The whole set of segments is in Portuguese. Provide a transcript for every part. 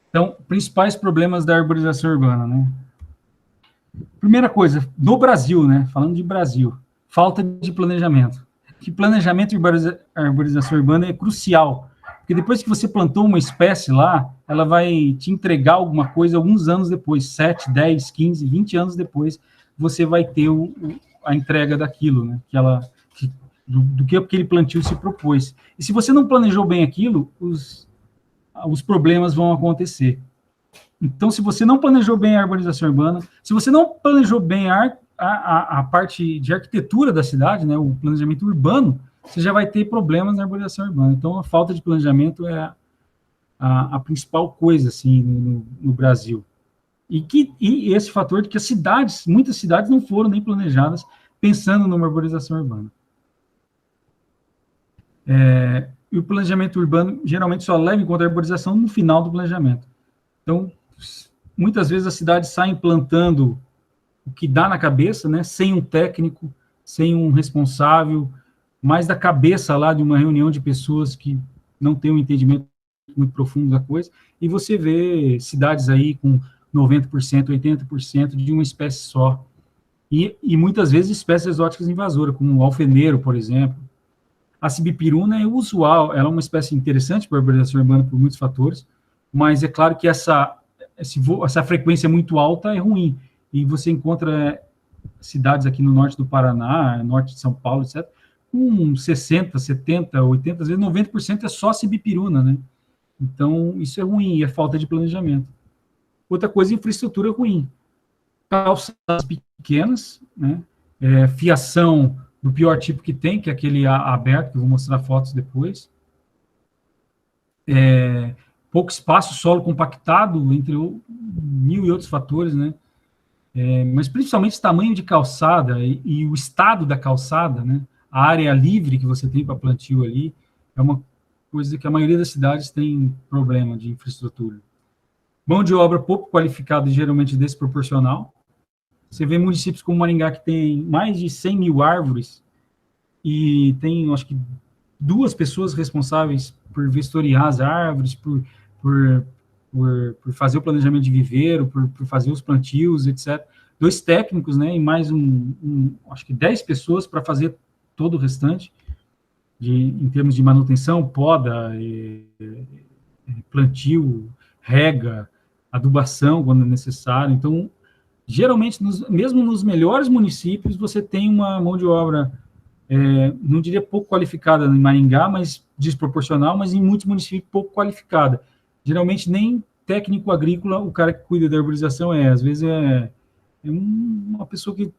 Então, principais problemas da arborização urbana, né? Primeira coisa, no Brasil, né? Falando de Brasil, falta de planejamento. Que planejamento de arborização urbana é crucial, porque depois que você plantou uma espécie lá, ela vai te entregar alguma coisa alguns anos depois, 7, 10, 15, 20 anos depois, você vai ter a entrega daquilo, né? Do que aquele plantio se propôs. E se você não planejou bem aquilo, os problemas vão acontecer. Então, se você não planejou bem a arborização urbana, se você não planejou bem a parte de arquitetura da cidade, né, o planejamento urbano, você já vai ter problemas na arborização urbana. Então, a falta de planejamento é a principal coisa assim no Brasil. E esse fator de que muitas cidades não foram nem planejadas pensando numa arborização urbana. E o planejamento urbano geralmente só leva em conta a arborização no final do planejamento. Então, muitas vezes as cidades saem plantando o que dá na cabeça, né, sem um técnico, sem um responsável, mais da cabeça lá de uma reunião de pessoas que não têm um entendimento muito profundo da coisa, e você vê cidades aí com 90%, 80% de uma espécie só. E muitas vezes espécies exóticas invasoras, como o alfeneiro, por exemplo. A sibipiruna é usual, ela é uma espécie interessante para a arborização urbana por muitos fatores, mas é claro que essa frequência muito alta é ruim. E você encontra cidades aqui no norte do Paraná, norte de São Paulo, etc., com 60, 70, 80, às vezes 90% é só sibipiruna, né? Então, isso é ruim, é falta de planejamento. Outra coisa, infraestrutura ruim. Calçadas pequenas, né? Fiação do pior tipo que tem, que é aquele aberto, que eu vou mostrar fotos depois. Pouco espaço, solo compactado, entre mil e outros fatores, né? Mas principalmente o tamanho de calçada e o estado da calçada, né? A área livre que você tem para plantio ali, é uma coisa que a maioria das cidades tem problema de infraestrutura. Mão de obra pouco qualificada e geralmente desproporcional. Você vê municípios como Maringá que tem mais de 100 mil árvores e tem, acho que, 2 pessoas responsáveis por vistoriar as árvores, por, por fazer o planejamento de viveiro, por fazer os plantios, etc. 2 técnicos, né, e mais acho que 10 pessoas para fazer todo o restante, em termos de manutenção, poda, plantio, rega, adubação quando é necessário. Então, geralmente, mesmo nos melhores municípios, você tem uma mão de obra, não diria pouco qualificada em Maringá, mas desproporcional, mas em muitos municípios pouco qualificada. Geralmente, nem técnico agrícola, o cara que cuida da arborização às vezes uma pessoa que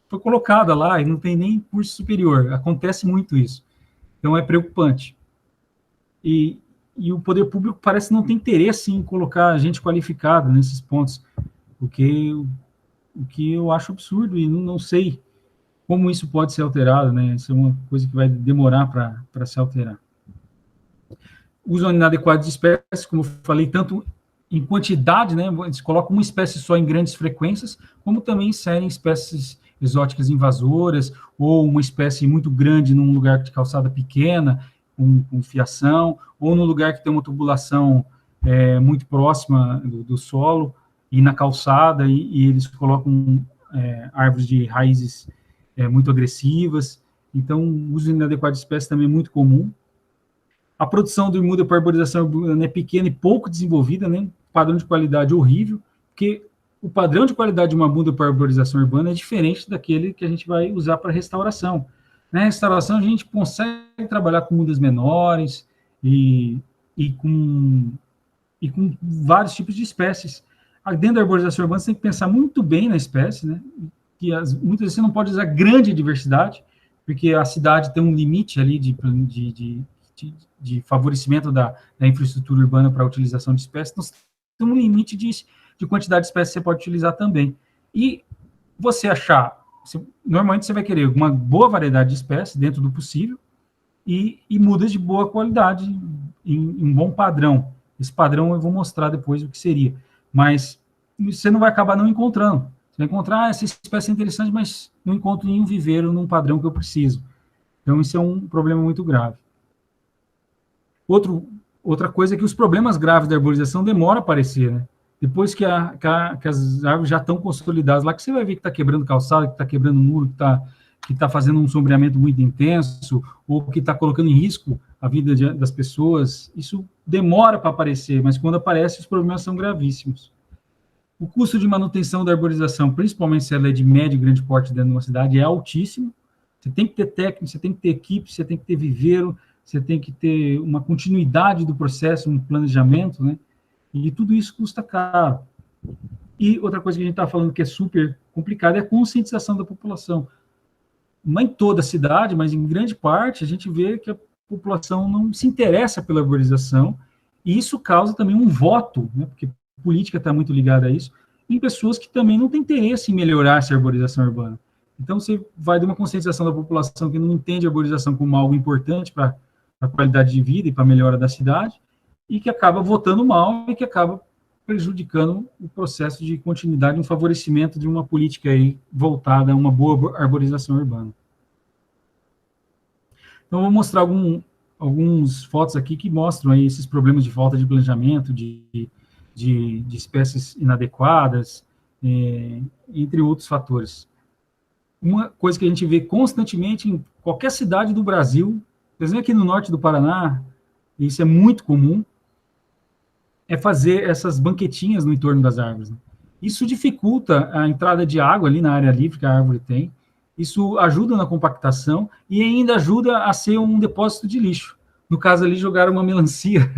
foi colocada lá e não tem nem curso superior. Acontece muito isso. Então, é preocupante. E o poder público parece não ter interesse em colocar gente qualificada nesses pontos, o que eu acho absurdo e não sei como isso pode ser alterado, né? Isso é uma coisa que vai demorar para se alterar. Uso inadequado de espécies, como eu falei, tanto em quantidade, né? Eles colocam uma espécie só em grandes frequências, como também inserem espécies exóticas invasoras, ou uma espécie muito grande num lugar de calçada pequena, com fiação, ou num lugar que tem uma tubulação muito próxima do solo, e na calçada, e eles colocam árvores de raízes muito agressivas. Então, o uso inadequado de espécies também é muito comum. A produção do muda para arborização é pequena e pouco desenvolvida, né? Padrão de qualidade horrível, porque o padrão de qualidade de uma muda para arborização urbana é diferente daquele que a gente vai usar para restauração. Na restauração, a gente consegue trabalhar com mudas menores e com vários tipos de espécies. Dentro da arborização urbana, você tem que pensar muito bem na espécie, né? Que muitas vezes você não pode usar grande diversidade, porque a cidade tem um limite ali de favorecimento da infraestrutura urbana para a utilização de espécies, então tem um limite de quantidade de espécies que você pode utilizar também. E você normalmente você vai querer uma boa variedade de espécies dentro do possível e mudas de boa qualidade, em bom padrão. Esse padrão eu vou mostrar depois o que seria. Mas você não vai acabar não encontrando. Você vai encontrar essa espécie interessante, mas não encontro nenhum viveiro num padrão que eu preciso. Então, isso é um problema muito grave. Outro outra coisa é que os problemas graves da arborização demoram a aparecer, né? Depois que as árvores já estão consolidadas lá, que você vai ver que está quebrando calçada, que está quebrando muro, que tá fazendo um sombreamento muito intenso, ou que está colocando em risco a vida das pessoas, isso demora para aparecer, mas quando aparece, os problemas são gravíssimos. O custo de manutenção da arborização, principalmente se ela é de médio e grande porte dentro de uma cidade, é altíssimo. Você tem que ter técnico, você tem que ter equipe, você tem que ter viveiro, você tem que ter uma continuidade do processo, um planejamento, né? E tudo isso custa caro. E outra coisa que a gente está falando que é super complicada é a conscientização da população. Não em toda a cidade, mas em grande parte, a gente vê que a população não se interessa pela arborização, e isso causa também um voto, né? Porque a política está muito ligada a isso, em pessoas que também não têm interesse em melhorar essa arborização urbana. Então, você vai de uma conscientização da população que não entende a arborização como algo importante para a qualidade de vida e para a melhora da cidade, e que acaba votando mal e que acaba prejudicando o processo de continuidade, um favorecimento de uma política aí voltada a uma boa arborização urbana. Então, eu vou mostrar alguns fotos aqui que mostram aí esses problemas de falta de planejamento, de espécies inadequadas, entre outros fatores. Uma coisa que a gente vê constantemente em qualquer cidade do Brasil, por exemplo, aqui no norte do Paraná, isso é muito comum, é fazer essas banquetinhas no entorno das árvores. Né? Isso dificulta a entrada de água ali na área livre que a árvore tem, isso ajuda na compactação e ainda ajuda a ser um depósito de lixo. No caso ali, jogaram uma melancia,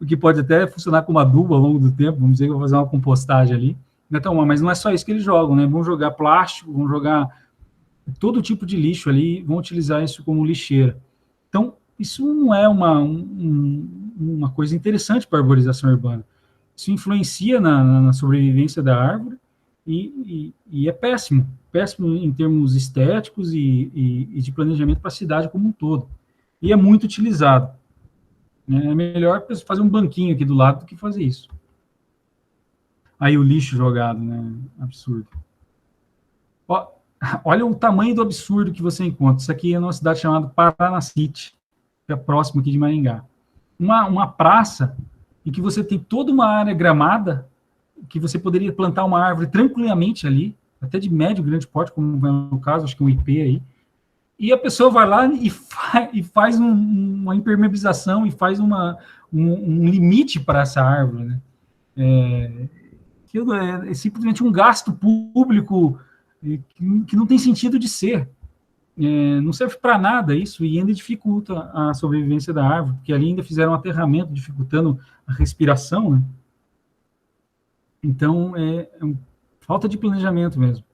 o que pode até funcionar como adubo ao longo do tempo, vamos dizer que eu vou fazer uma compostagem ali. Então, mas não é só isso que eles jogam, né? Vão jogar plástico, vão jogar todo tipo de lixo ali, vão utilizar isso como lixeira. Então, isso não é uma coisa interessante para a arborização urbana. Isso influencia na sobrevivência da árvore e é péssimo em termos estéticos e de planejamento para a cidade como um todo. E é muito utilizado. Né? É melhor fazer um banquinho aqui do lado do que fazer isso. Aí o lixo jogado, né? Absurdo. Ó, olha o tamanho do absurdo que você encontra. Isso aqui é numa cidade chamada Paranacite, que é próximo aqui de Maringá. Uma praça em que você tem toda uma área gramada, que você poderia plantar uma árvore tranquilamente ali, até de médio, grande porte, como é no caso, acho que um IP aí, e a pessoa vai lá e faz uma impermeabilização e faz um limite para essa árvore, né? É simplesmente um gasto público que não tem sentido de ser. Não serve para nada isso e ainda dificulta a sobrevivência da árvore, porque ali ainda fizeram um aterramento, dificultando a respiração, né? Então, falta de planejamento mesmo.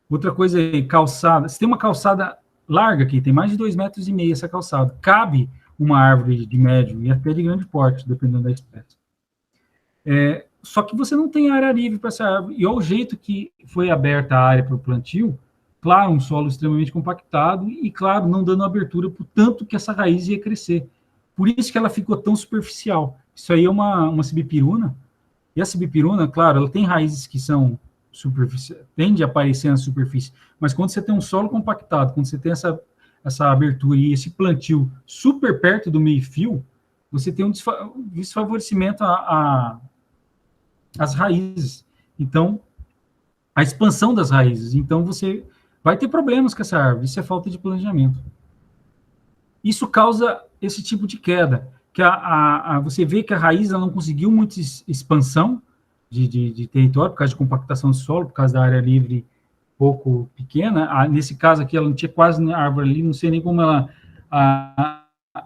Outra coisa é calçada. Se tem uma calçada larga aqui, tem mais de 2,5 metros essa calçada, cabe uma árvore de médio e até de grande porte, dependendo da espécie. Só que você não tem área livre para essa árvore. E ao jeito que foi aberta a área para o plantio, claro, um solo extremamente compactado e, claro, não dando abertura para o tanto que essa raiz ia crescer. Por isso que ela ficou tão superficial. Isso aí é uma sibipiruna. E a sibipiruna, claro, ela tem raízes que são superficiais, tende a aparecer na superfície. Mas quando você tem um solo compactado, quando você tem essa abertura e esse plantio super perto do meio-fio, você tem um desfavorecimento às raízes. Então, a expansão das raízes. Então, você vai ter problemas com essa árvore. Isso é falta de planejamento. Isso causa esse tipo de queda, que você vê que a raiz ela não conseguiu muita expansão de território, por causa de compactação do solo, por causa da área livre pouco pequena. Nesse caso aqui, ela não tinha quase árvore ali, não sei nem como ela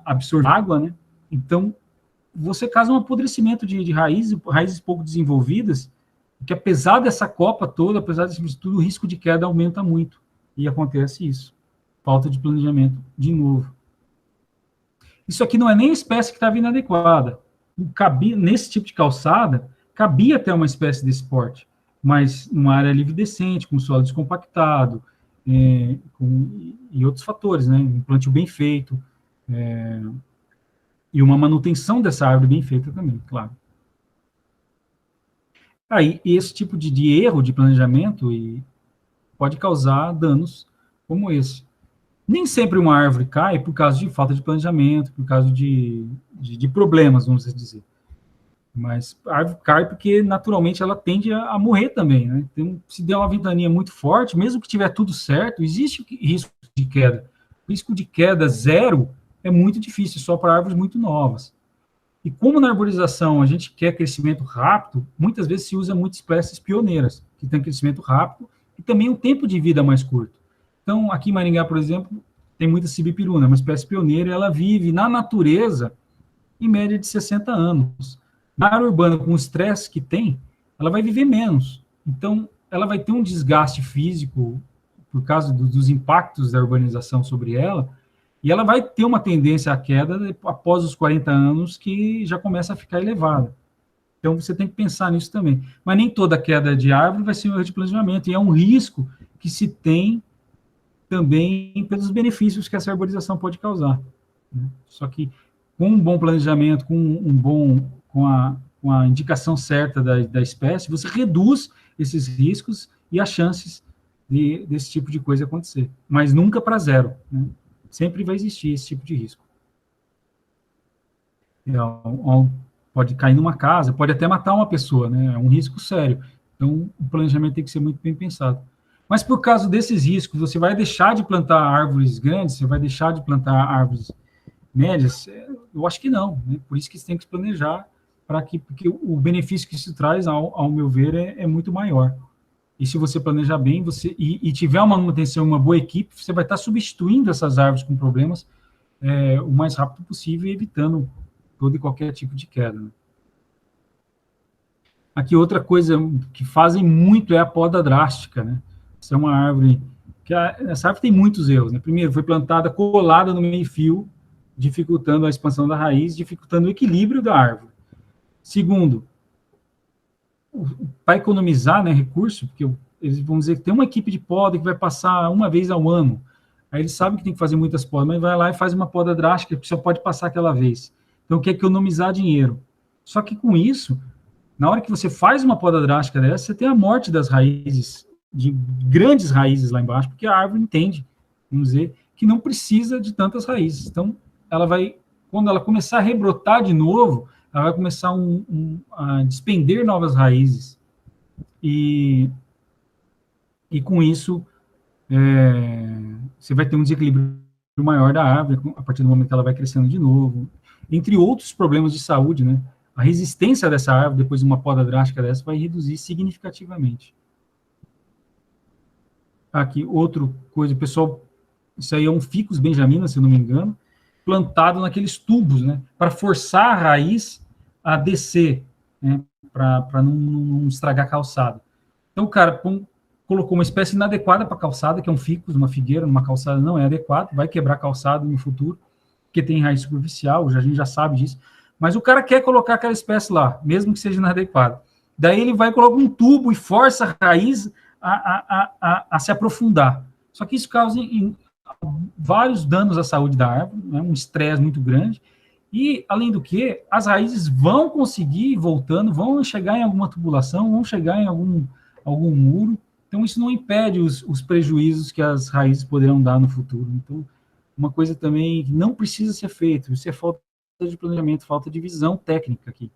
absorve água, né? Então, você causa um apodrecimento de raízes pouco desenvolvidas, que apesar dessa copa toda, apesar disso tudo, o risco de queda aumenta muito. E acontece isso. Falta de planejamento, de novo. Isso aqui não é nem a espécie que estava inadequada. Nesse tipo de calçada, cabia até uma espécie desse porte, mas numa área livre decente, com solo descompactado, e outros fatores, né? Um plantio bem feito, e uma manutenção dessa árvore bem feita também, claro. Aí, esse tipo de erro de planejamento pode causar danos como esse. Nem sempre uma árvore cai por causa de falta de planejamento, por causa de problemas, vamos dizer. Mas a árvore cai porque, naturalmente, ela tende a morrer também, né? Então, se der uma ventania muito forte, mesmo que tiver tudo certo, existe risco de queda. O risco de queda zero é muito difícil, só para árvores muito novas. E como na arborização a gente quer crescimento rápido, muitas vezes se usa muitas espécies pioneiras, que têm crescimento rápido e também um tempo de vida mais curto. Então, aqui em Maringá, por exemplo, tem muita sibipiruna, uma espécie pioneira, ela vive na natureza em média de 60 anos. Na área urbana, com o estresse que tem, ela vai viver menos. Então, ela vai ter um desgaste físico por causa dos impactos da urbanização sobre ela, e ela vai ter uma tendência à queda após os 40 anos, que já começa a ficar elevada. Então, você tem que pensar nisso também. Mas nem toda queda de árvore vai ser um erro de planejamento, e é um risco que se tem também pelos benefícios que essa arborização pode causar. Né? Só que com um bom planejamento, com a indicação certa da espécie, você reduz esses riscos e as chances desse tipo de coisa acontecer. Mas nunca para zero. Né? Sempre vai existir esse tipo de risco. Pode cair numa casa, pode até matar uma pessoa, né? É um risco sério. Então, o planejamento tem que ser muito bem pensado. Mas por causa desses riscos, você vai deixar de plantar árvores grandes, você vai deixar de plantar árvores médias? Eu acho que não. Né? Por isso que você tem que se planejar, porque o benefício que isso traz, ao meu ver, é muito maior. E se você planejar bem, e tiver uma manutenção, uma boa equipe, você vai estar substituindo essas árvores com problemas o mais rápido possível, evitando todo e qualquer tipo de queda. Né? Aqui outra coisa que fazem muito é a poda drástica, né? Essa é uma árvore essa árvore tem muitos erros, né? Primeiro, foi plantada colada no meio-fio, dificultando a expansão da raiz, dificultando o equilíbrio da árvore. Segundo, para economizar, né, recurso, porque eles vão dizer que tem uma equipe de poda que vai passar uma vez ao ano. Aí eles sabem que tem que fazer muitas podas, mas vai lá e faz uma poda drástica, que só pode passar aquela vez. Então, quer economizar dinheiro. Só que com isso, na hora que você faz uma poda drástica dessa, você tem a morte das raízes, de grandes raízes lá embaixo, porque a árvore entende, vamos dizer, que não precisa de tantas raízes. Então, ela vai, quando ela começar a rebrotar de novo, ela vai começar a despender novas raízes. E com isso, você vai ter um desequilíbrio maior da árvore, a partir do momento que ela vai crescendo de novo. Entre outros problemas de saúde, né? A resistência dessa árvore, depois de uma poda drástica dessa, vai reduzir significativamente. Aqui, outra coisa, pessoal, isso aí é um Ficus benjamina, se eu não me engano, plantado naqueles tubos, né? Para forçar a raiz a descer, né? Para não estragar a calçada. Então, o cara colocou uma espécie inadequada para a calçada, que é um ficus, uma figueira, numa calçada não é adequado, vai quebrar a calçada no futuro, porque tem raiz superficial, a gente já sabe disso. Mas o cara quer colocar aquela espécie lá, mesmo que seja inadequado. Daí ele vai colocar um tubo e força a raiz a se aprofundar. Só que isso causa vários danos à saúde da árvore, né? Um estresse muito grande. E, além do que, as raízes vão conseguir, voltando, vão chegar em alguma tubulação, vão chegar em algum muro. Então, isso não impede os prejuízos que as raízes poderão dar no futuro. Então, uma coisa também que não precisa ser feito, isso é falta de planejamento, falta de visão técnica aqui.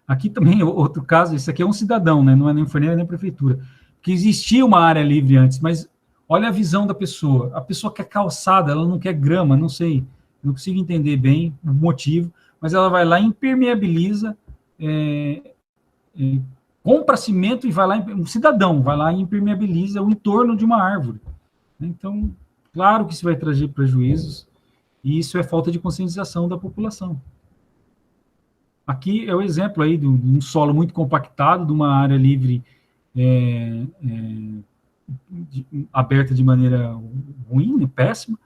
Aqui também, outro caso, isso aqui é um cidadão, né? Não é nem forneira nem prefeitura, que existia uma área livre antes, mas olha a visão da pessoa. A pessoa quer calçada, ela não quer grama, não sei, não consigo entender bem o motivo, mas ela vai lá e impermeabiliza, compra cimento e vai lá, um cidadão vai lá e impermeabiliza o entorno de uma árvore. Então, claro que isso vai trazer prejuízos, e isso é falta de conscientização da população. Aqui é o exemplo aí de um solo muito compactado, de uma área livre aberta de maneira ruim, né, péssima,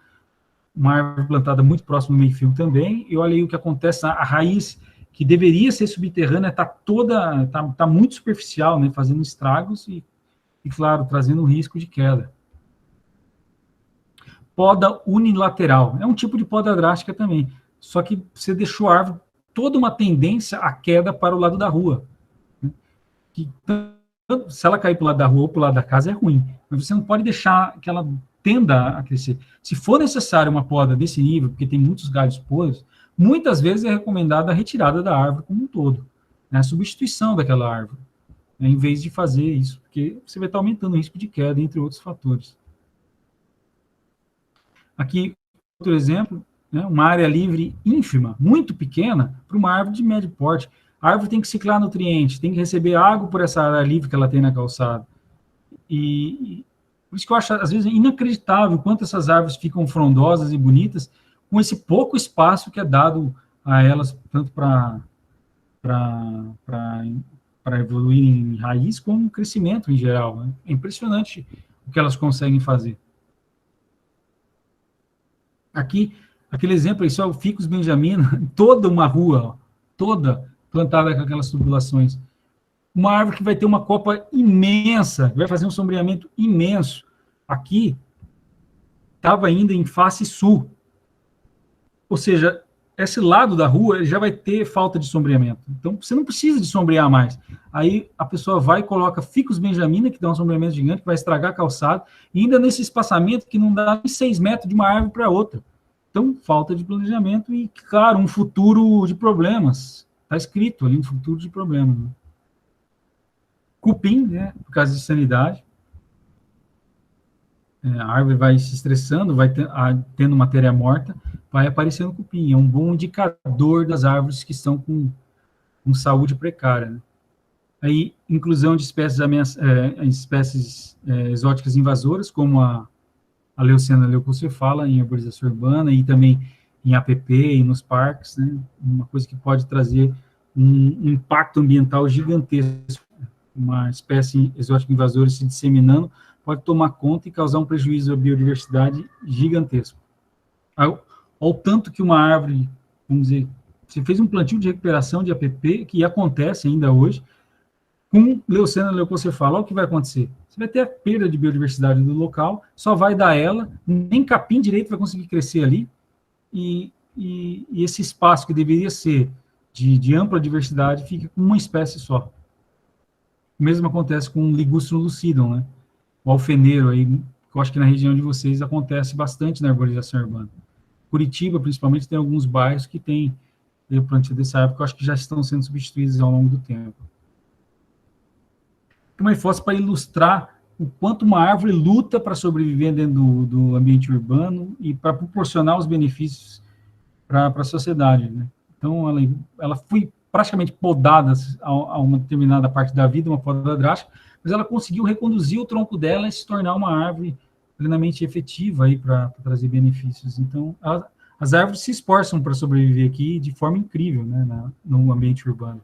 uma árvore plantada muito próximo do meio-fio também, e olha aí o que acontece, a raiz que deveria ser subterrânea está muito superficial, né, fazendo estragos e, claro, trazendo um risco de queda. Poda unilateral, é um tipo de poda drástica também, só que você deixou a árvore toda uma tendência à queda para o lado da rua. Que, se ela cair para o lado da rua ou para o lado da casa, é ruim. Mas você não pode deixar que ela tenda a crescer. Se for necessário uma poda desse nível, porque tem muitos galhos podres, muitas vezes é recomendada a retirada da árvore como um todo, né, a substituição daquela árvore, né, em vez de fazer isso, porque você vai estar aumentando o risco de queda, entre outros fatores. Aqui, outro exemplo, né, uma área livre ínfima, muito pequena, para uma árvore de médio porte. A árvore tem que ciclar nutrientes, tem que receber água por essa área livre que ela tem na calçada. E por isso que eu acho, às vezes, inacreditável quanto essas árvores ficam frondosas e bonitas com esse pouco espaço que é dado a elas, tanto para evoluir em raiz, como crescimento em geral. Né? É impressionante o que elas conseguem fazer. Aqui, aquele exemplo aí, só o Ficus benjamina, toda uma rua, ó, toda plantada com aquelas tubulações. Uma árvore que vai ter uma copa imensa, vai fazer um sombreamento imenso. Aqui, estava ainda em face sul. Ou seja, esse lado da rua já vai ter falta de sombreamento. Então, você não precisa de sombrear mais. Aí, a pessoa vai e coloca Ficus benjamina, que dá um sombreamento gigante, que vai estragar a calçada, e ainda nesse espaçamento que não dá nem 6 metros de uma árvore para outra. Então, falta de planejamento e, claro, um futuro de problemas. Está escrito ali, um futuro de problemas. Né? Cupim, né, por causa de sanidade. A árvore vai se estressando, vai tendo matéria morta, vai aparecendo cupim. É um bom indicador das árvores que estão com saúde precária. Né? Aí, inclusão de espécies, exóticas invasoras, como a Leucena leucocefala, em arborização urbana, e também em APP e nos parques, né? Uma coisa que pode trazer um impacto ambiental gigantesco. Uma espécie exótica invasora se disseminando pode tomar conta e causar um prejuízo à biodiversidade gigantesco. Ao tanto que uma árvore, vamos dizer, você fez um plantio de recuperação de APP, que acontece ainda hoje, com Leucena leucocefala, olha o que vai acontecer. Você vai ter a perda de biodiversidade do local, só vai dar ela, nem capim direito vai conseguir crescer ali, e esse espaço que deveria ser de ampla diversidade fica com uma espécie só. O mesmo acontece com o Ligustrum lucidum, né? O alfeneiro aí, que eu acho que na região de vocês acontece bastante na arborização urbana. Curitiba, principalmente, tem alguns bairros que tem o plantio dessa árvore, que eu acho que já estão sendo substituídos ao longo do tempo. Uma hipótese para ilustrar o quanto uma árvore luta para sobreviver dentro do ambiente urbano e para proporcionar os benefícios para a sociedade. Né? Então, ela foi praticamente podada a uma determinada parte da vida, uma poda drástica, mas ela conseguiu reconduzir o tronco dela e se tornar uma árvore plenamente efetiva para trazer benefícios. Então, as árvores se esforçam para sobreviver aqui de forma incrível, né, no ambiente urbano.